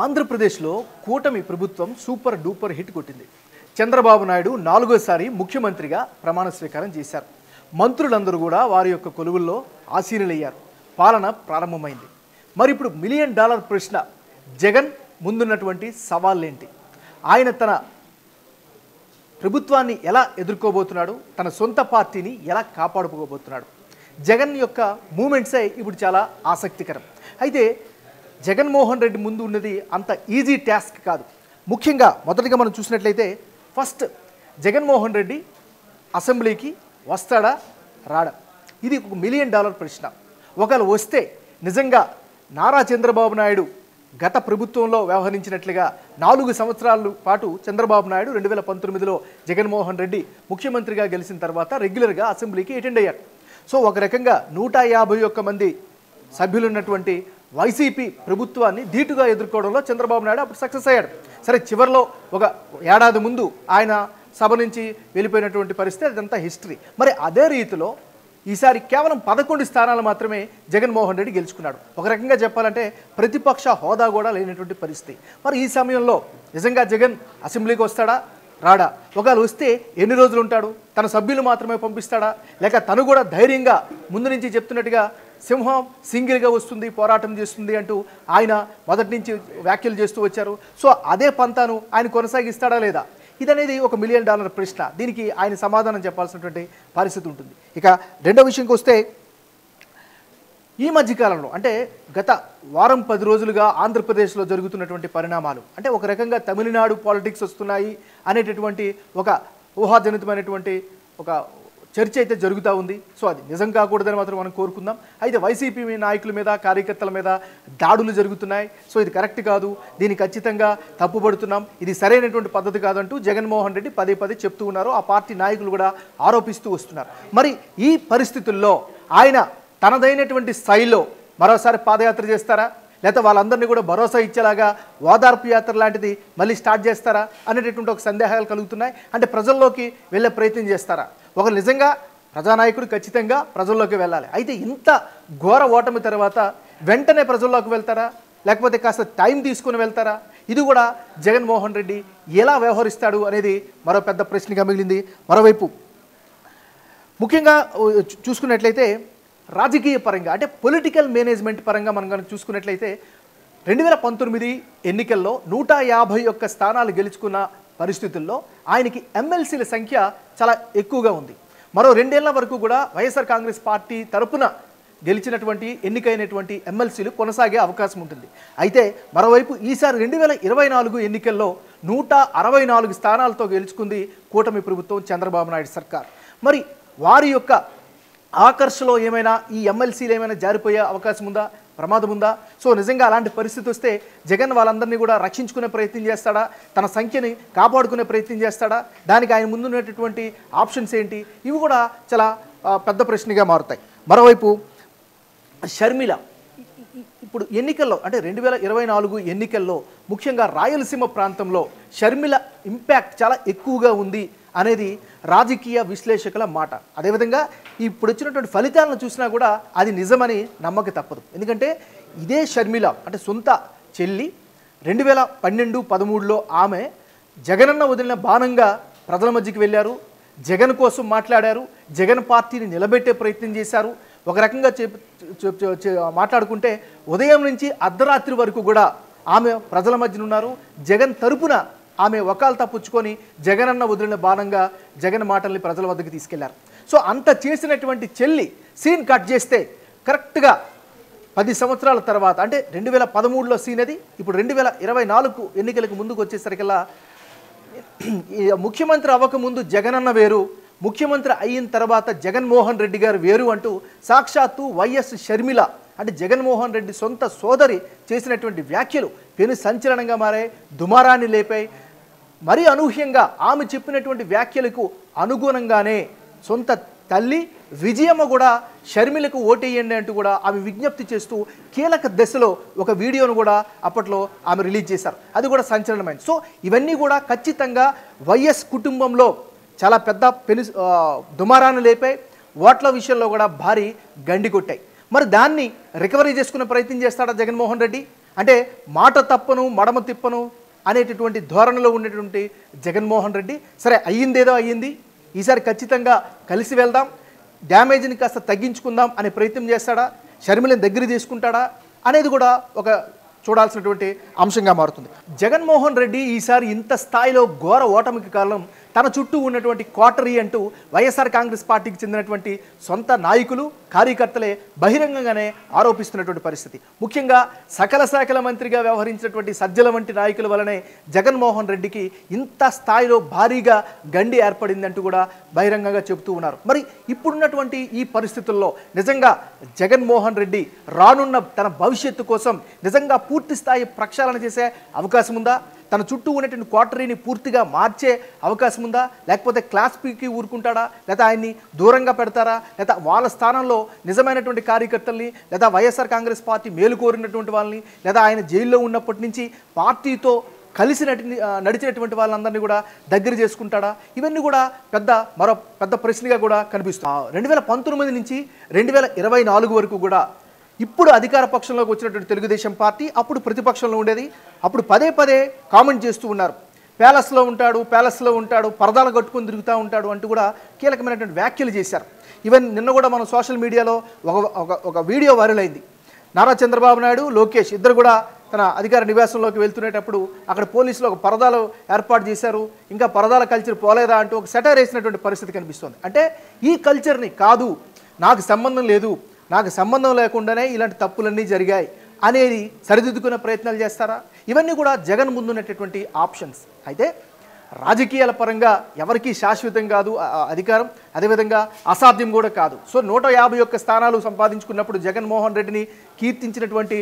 ఆంధ్రప్రదేశ్లో కూటమి ప్రభుత్వం సూపర్ డూపర్ హిట్ కొట్టింది. చంద్రబాబు నాయుడు 4వసారి ముఖ్యమంత్రిగా ప్రమాణ స్వీకారం చేశారు. మంత్రులందరూ కూడా వారి యొక్క కొలువుల్లో ఆసీనులయ్యారు. పాలన ప్రారంభమైంది. మరి ఇప్పుడు $1 మిలియన్ ప్రశ్న, జగన్ ముందున్నటువంటి సవాళ్ళేంటి? ఆయన తన ప్రభుత్వాన్ని ఎలా ఎదుర్కోబోతున్నాడు? తన సొంత పార్టీని ఎలా కాపాడుకోబోతున్నాడు? జగన్ యొక్క మూమెంట్సే ఇప్పుడు చాలా ఆసక్తికరం. అయితే జగన్మోహన్ రెడ్డి ముందు ఉన్నది అంత ఈజీ టాస్క్ కాదు. ముఖ్యంగా మొదటిగా మనం చూసినట్లయితే ఫస్ట్ జగన్మోహన్ రెడ్డి అసెంబ్లీకి వస్తాడా రాడా? ఇది ఒక $1 మిలియన్ ప్రశ్న. ఒకవేళ వస్తే నిజంగా నారా చంద్రబాబు నాయుడు గత ప్రభుత్వంలో వ్యవహరించినట్లుగా 4 సంవత్సరాల పాటు చంద్రబాబు నాయుడు 2019లో జగన్మోహన్ రెడ్డి ముఖ్యమంత్రిగా గెలిచిన తర్వాత రెగ్యులర్గా అసెంబ్లీకి అటెండ్ అయ్యారు. సో ఒక రకంగా 151 మంది సభ్యులున్నటువంటి వైసీపీ ప్రభుత్వాన్ని ధీటుగా ఎదుర్కోవడంలో చంద్రబాబు నాయుడు అప్పుడు సక్సెస్ అయ్యాడు. సరే, చివరిలో ఒక ఏడాది ముందు ఆయన సభ నుంచి వెళ్ళిపోయినటువంటి పరిస్థితి, అదంతా హిస్టరీ. మరి అదే రీతిలో ఈసారి కేవలం 11 స్థానాలు మాత్రమే జగన్మోహన్ రెడ్డి గెలుచుకున్నాడు. ఒక రకంగా చెప్పాలంటే ప్రతిపక్ష హోదా కూడా లేనటువంటి పరిస్థితి. మరి ఈ సమయంలో నిజంగా జగన్ అసెంబ్లీకి వస్తాడా రాడా? ఒకవేళ వస్తే ఎన్ని రోజులు ఉంటాడు? తన సభ్యులు మాత్రమే పంపిస్తాడా? లేక తను కూడా ధైర్యంగా ముందు నుంచి చెప్తున్నట్టుగా సింహం సింగిల్గా వస్తుంది, పోరాటం చేస్తుంది అంటూ ఆయన మొదటి నుంచి వ్యాఖ్యలు చేస్తూ వచ్చారు. సో అదే పంతాను ఆయన కొనసాగిస్తాడా లేదా? ఇదనేది ఒక $1 మిలియన్ ప్రశ్న. దీనికి ఆయన సమాధానం చెప్పాల్సినటువంటి పరిస్థితి ఉంటుంది. ఇక రెండో విషయంకి వస్తే, ఈ మధ్యకాలంలో అంటే గత వారం 10 రోజులుగా ఆంధ్రప్రదేశ్లో జరుగుతున్నటువంటి పరిణామాలు, అంటే ఒక రకంగా తమిళనాడు పాలిటిక్స్ వస్తున్నాయి అనేటటువంటి ఒక ఊహాజనితమైనటువంటి ఒక చర్చ అయితే జరుగుతూ ఉంది. సో అది నిజం కాకూడదని మాత్రం మనం కోరుకుందాం. అయితే వైసీపీ నాయకుల మీద, కార్యకర్తల మీద దాడులు జరుగుతున్నాయి. సో ఇది కరెక్ట్ కాదు, దీన్ని ఖచ్చితంగా తప్పుపడుతున్నాం, ఇది సరైనటువంటి పద్ధతి కాదంటూ జగన్మోహన్ రెడ్డి పదే పదే చెప్తూ ఉన్నారు. ఆ పార్టీ నాయకులు కూడా ఆరోపిస్తూ వస్తున్నారు. మరి ఈ పరిస్థితుల్లో ఆయన తనదైనటువంటి స్థాయిలో మరోసారి పాదయాత్ర చేస్తారా? లేకపోతే వాళ్ళందరినీ కూడా భరోసా ఇచ్చేలాగా ఓదార్పు యాత్ర లాంటిది మళ్ళీ స్టార్ట్ చేస్తారా అనేటటువంటి ఒక సందేహాలు కలుగుతున్నాయి. అంటే ప్రజల్లోకి వెళ్ళే ప్రయత్నం చేస్తారా? ఒక నిజంగా ప్రజానాయకుడు ఖచ్చితంగా ప్రజల్లోకి వెళ్ళాలి. అయితే ఇంత ఘోర ఓటమి తర్వాత వెంటనే ప్రజల్లోకి వెళ్తారా, లేకపోతే కాస్త టైం తీసుకుని వెళ్తారా? ఇది కూడా జగన్మోహన్ రెడ్డి ఎలా వ్యవహరిస్తాడు అనేది మరో పెద్ద ప్రశ్నగా మిగిలింది. మరోవైపు ముఖ్యంగా చూసుకున్నట్లయితే రాజకీయ పరంగా, అంటే పొలిటికల్ మేనేజ్మెంట్ పరంగా మనం కనుక చూసుకున్నట్లయితే 2019 ఎన్నికల్లో 151 స్థానాలు గెలుచుకున్న పరిస్థితుల్లో ఆయనకి ఎమ్మెల్సీల సంఖ్య చాలా ఎక్కువగా ఉంది. మరో 2 ఏళ్ల వరకు కూడా వైఎస్ఆర్ కాంగ్రెస్ పార్టీ తరపున గెలిచినటువంటి ఎన్నికైనటువంటి ఎమ్మెల్సీలు కొనసాగే అవకాశం ఉంటుంది. అయితే మరోవైపు ఈసారి 2024 ఎన్నికల్లో 164 స్థానాలతో గెలుచుకుంది కూటమి ప్రభుత్వం, చంద్రబాబు నాయుడు సర్కార్. మరి వారి యొక్క ఆకర్షలో ఏమైనా ఈ ఎమ్మెల్సీలు ఏమైనా జారిపోయే అవకాశం ఉందా, ప్రమాదం ఉందా? సో నిజంగా అలాంటి పరిస్థితి వస్తే జగన్ వాళ్ళందరినీ కూడా రక్షించుకునే ప్రయత్నం చేస్తాడా? తన సంఖ్యని కాపాడుకునే ప్రయత్నం చేస్తాడా? దానికి ఆయన ముందున్నటువంటి ఆప్షన్స్ ఏంటి? ఇవి కూడా చాలా పెద్ద ప్రశ్నగా మారుతాయి. మరోవైపు షర్మిల ఇప్పుడు ఎన్నికల్లో, అంటే 2024 ఎన్నికల్లో ముఖ్యంగా రాయలసీమ ప్రాంతంలో షర్మిల ఇంపాక్ట్ చాలా ఎక్కువగా ఉంది అనేది రాజకీయ విశ్లేషకుల మాట. అదేవిధంగా ఇప్పుడు వచ్చినటువంటి ఫలితాలను చూసినా కూడా అది నిజమని నమ్మక తప్పదు. ఎందుకంటే ఇదే షర్మిల, అంటే సొంత చెల్లి, 2012-13లో ఆమె జగనన్న వదిలిన బాణంగా ప్రజల మధ్యకి వెళ్ళారు, జగన్ కోసం మాట్లాడారు, జగన్ పార్టీని నిలబెట్టే ప్రయత్నం చేశారు. ఒక రకంగా మాట్లాడుకుంటే ఉదయం నుంచి అర్ధరాత్రి వరకు కూడా ఆమె ప్రజల మధ్యన ఉన్నారు. జగన్ తరపున ఆమె వకాల్తా పుచ్చుకొని జగనన్న వదిలిన బాణంగా జగన్ మాటల్ని ప్రజల వద్దకు తీసుకెళ్లారు. సో అంత చేసినటువంటి చెల్లి సీన్ కట్ చేస్తే కరెక్ట్గా 10 సంవత్సరాల తర్వాత, అంటే 2013లో సీన్ అది, ఇప్పుడు 2024 ఎన్నికలకు ముందుకు వచ్చేసరికల్లా ముఖ్యమంత్రి అవ్వకముందు జగనన్న వేరు, ముఖ్యమంత్రి అయిన తర్వాత జగన్మోహన్ రెడ్డి గారు వేరు అంటూ సాక్షాత్తు వైఎస్ షర్మిల, అంటే జగన్మోహన్ రెడ్డి సొంత సోదరి చేసినటువంటి వ్యాఖ్యలు పెను సంచలనంగా మారాయి, దుమారాన్ని లేపాయి. మరీ అనూహ్యంగా ఆమె చెప్పినటువంటి వ్యాఖ్యలకు అనుగుణంగానే సొంత తల్లి విజయమ్మ కూడా షర్మిలకు ఓటేయండి అంటూ కూడా ఆమె విజ్ఞప్తి చేస్తూ కీలక దశలో ఒక వీడియోను కూడా అప్పట్లో ఆమె రిలీజ్ చేశారు. అది కూడా సంచలనమైంది. సో ఇవన్నీ కూడా ఖచ్చితంగా వైఎస్ కుటుంబంలో చాలా పెద్ద దుమారాన్ని లేపాయి, ఓట్ల విషయంలో కూడా భారీ గండి కొట్టాయి. మరి దాన్ని రికవరీ చేసుకునే ప్రయత్నం చేస్తాడా జగన్మోహన్ రెడ్డి? అంటే మాట తప్పను మడమ తిప్పను అనేటటువంటి ధోరణిలో ఉన్నటువంటి జగన్మోహన్ రెడ్డి సరే అయ్యిందేదో అయ్యింది, ఈసారి ఖచ్చితంగా కలిసి వెళ్దాం, డ్యామేజ్ని కాస్త తగ్గించుకుందాం అనే ప్రయత్నం చేస్తాడా, షర్మిలని దగ్గర తీసుకుంటాడా అనేది కూడా ఒక చూడాల్సినటువంటి అంశంగా మారుతుంది. జగన్మోహన్ రెడ్డి ఈసారి ఇంత స్థాయిలో ఘోర ఓటమికి కారణం తన చుట్టూ ఉన్నటువంటి క్వార్టరీ అంటూ వైఎస్ఆర్ కాంగ్రెస్ పార్టీకి చెందినటువంటి సొంత నాయకులు కార్యకర్తలే బహిరంగంగానే ఆరోపిస్తున్నటువంటి పరిస్థితి. ముఖ్యంగా సకల శాఖల మంత్రిగా వ్యవహరించినటువంటి సజ్జల వంటి నాయకుల వలనే జగన్మోహన్ రెడ్డికి ఇంత స్థాయిలో భారీగా గండి ఏర్పడిందంటూ కూడా బహిరంగంగా చెబుతూ ఉన్నారు. మరి ఇప్పుడున్నటువంటి ఈ పరిస్థితుల్లో నిజంగా జగన్మోహన్ రెడ్డి రానున్న తన భవిష్యత్తు కోసం నిజంగా పూర్తి స్థాయి ప్రక్షాళన చేసే అవకాశం ఉందా? తన చుట్టూ ఉన్నటువంటి క్వార్టరీని పూర్తిగా మార్చే అవకాశం ఉందా? లేకపోతే క్లాస్ పీకి ఊరుకుంటాడా? లేదా ఆయన్ని దూరంగా పెడతారా? లేదా వాళ్ళ స్థానంలో నిజమైనటువంటి కార్యకర్తల్ని లేదా వైఎస్ఆర్ కాంగ్రెస్ పార్టీ మేలు కోరినటువంటి వాళ్ళని లేదా ఆయన జైల్లో ఉన్నప్పటి నుంచి పార్టీతో కలిసి నడిచినటువంటి వాళ్ళందరినీ కూడా దగ్గర చేసుకుంటాడా? ఇవన్నీ కూడా మరో పెద్ద ప్రశ్నగా కూడా కనిపిస్తుంది. 2019 నుంచి 2024 వరకు కూడా ఇప్పుడు అధికార పక్షంలోకి వచ్చినటువంటి తెలుగుదేశం పార్టీ అప్పుడు ప్రతిపక్షంలో ఉండేది. అప్పుడు పదే పదే కామెంట్ చేస్తూ ఉన్నారు, ప్యాలెస్లో ఉంటాడు, పరదాలు కట్టుకొని తిరుగుతూ ఉంటాడు అంటూ కూడా కీలకమైనటువంటి వ్యాఖ్యలు చేశారు. ఈవెన్ నిన్న కూడా మనం సోషల్ మీడియాలో ఒక వీడియో వైరల్ అయింది. నారా చంద్రబాబు నాయుడు, లోకేష్ ఇద్దరు కూడా తన అధికార నివాసంలోకి వెళ్తునేటప్పుడు అక్కడ పోలీసులు ఒక పరదాలు ఏర్పాటు చేశారు, ఇంకా పరదాల కల్చర్ పోలేదా అంటూ ఒక సెటైర్ వేసినటువంటి పరిస్థితి కనిపిస్తుంది. అంటే ఈ కల్చర్ని కాదు, నాకు సంబంధం లేదు, నాకు సంబంధం లేకుండానే ఇలాంటి తప్పులన్నీ జరిగాయి అనేది సరిదిద్దుకునే ప్రయత్నాలు చేస్తారా? ఇవన్నీ కూడా జగన్ ముందున్నటువంటి ఆప్షన్స్. అయితే రాజకీయాల పరంగా ఎవరికీ శాశ్వతం కాదు అధికారం, అదేవిధంగా అసాధ్యం కూడా కాదు. సో 151 స్థానాలు సంపాదించుకున్నప్పుడు జగన్మోహన్ రెడ్డిని కీర్తించినటువంటి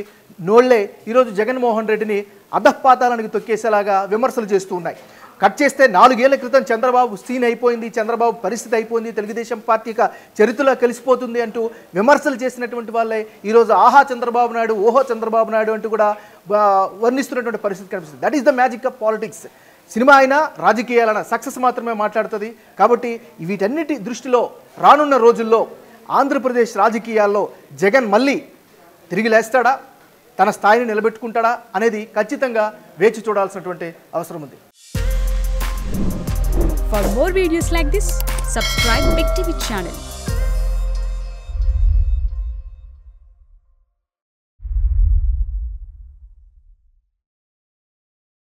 నోళ్లే ఈరోజు జగన్మోహన్ రెడ్డిని అధఃపాతాలకు తొక్కేసేలాగా విమర్శలు చేస్తూ ఉన్నాయి. కట్ చేస్తే 4 ఏళ్ల క్రితం చంద్రబాబు సీన్ అయిపోయింది, చంద్రబాబు పరిస్థితి అయిపోయింది, తెలుగుదేశం పార్టీగా చరిత్రలో కలిసిపోతుంది అంటూ విమర్శలు చేసినటువంటి వాళ్ళే ఈరోజు ఆహా చంద్రబాబు నాయుడు, ఓహో చంద్రబాబు నాయుడు అంటూ కూడా వర్ణిస్తున్నటువంటి పరిస్థితి కనిపిస్తుంది. That is the magic of politics. Cinema అయినా రాజకీయాలైనా సక్సెస్ మాత్రమే మాట్లాడుతుంది. కాబట్టి వీటన్నిటి దృష్టిలో రానున్న రోజుల్లో ఆంధ్రప్రదేశ్ రాజకీయాల్లో జగన్ మళ్ళీ తిరిగి లేస్తాడా, తన స్థాయిని నిలబెట్టుకుంటాడా అనేది ఖచ్చితంగా వేచి చూడాల్సినటువంటి అవసరం ఉంది. For more videos like this, subscribe Big TV channel.